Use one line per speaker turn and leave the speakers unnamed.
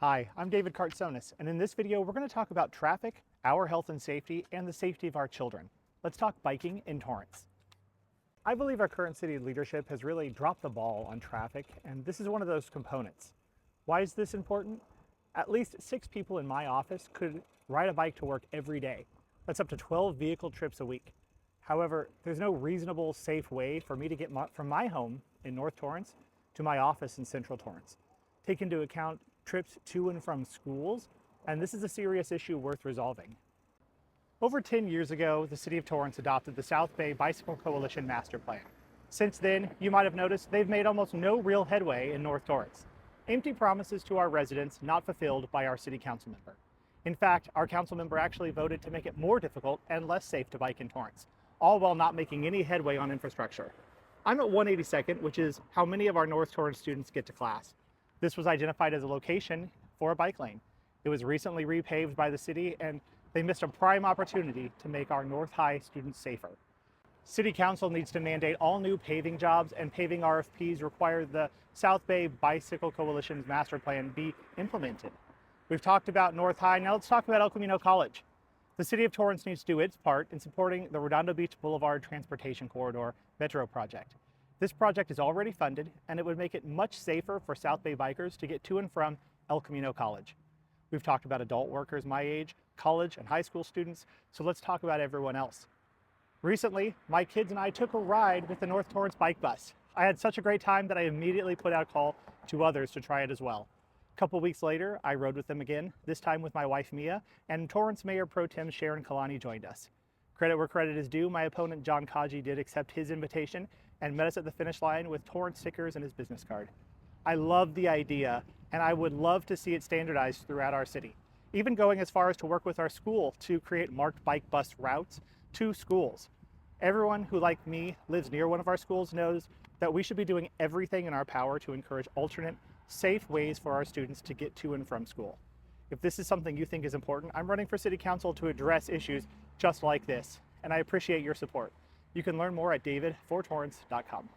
Hi, I'm David Kartsonis, and in this video we're going to talk about traffic, our health and safety, and the safety of our children. Let's talk biking in Torrance. I believe our current city leadership has really dropped the ball on traffic, and this is one of those components. Why is this important? At least 6 people in my office could ride a bike to work every day. That's up to 12 vehicle trips a week. However, there's no reasonable, safe way for me to get from my home in North Torrance to my office in Central Torrance. Take into account trips to and from schools, and this is a serious issue worth resolving. Over 10 years ago, the City of Torrance adopted the South Bay Bicycle Coalition Master Plan. Since then, you might have noticed they've made almost no real headway in North Torrance. Empty promises to our residents not fulfilled by our city council member. In fact, our council member actually voted to make it more difficult and less safe to bike in Torrance, all while not making any headway on infrastructure. I'm at 182nd, which is how many of our North Torrance students get to class. This was identified as a location for a bike lane. It was recently repaved by the city, and they missed a prime opportunity to make our North High students safer. City Council needs to mandate all new paving jobs, and paving RFPs require the South Bay Bicycle Coalition's master plan be implemented. We've talked about North High, now let's talk about El Camino College. The City of Torrance needs to do its part in supporting the Redondo Beach Boulevard Transportation Corridor Metro project. This project is already funded, and it would make it much safer for South Bay bikers to get to and from El Camino College. We've talked about adult workers my age, college and high school students, so let's talk about everyone else. Recently, my kids and I took a ride with the North Torrance bike bus. I had such a great time that I immediately put out a call to others to try it as well. A couple weeks later, I rode with them again, this time with my wife Mia, and Torrance Mayor Pro Tem Sharon Kalani joined us. Credit where credit is due, my opponent John Kaji did accept his invitation and met us at the finish line with Torrance stickers and his business card. I love the idea, and I would love to see it standardized throughout our city, even going as far as to work with our school to create marked bike bus routes to schools. Everyone who, like me, lives near one of our schools knows that we should be doing everything in our power to encourage alternate, safe ways for our students to get to and from school. If this is something you think is important, I'm running for City Council to address issues just like this, and I appreciate your support. You can learn more at davidfortorrance.com.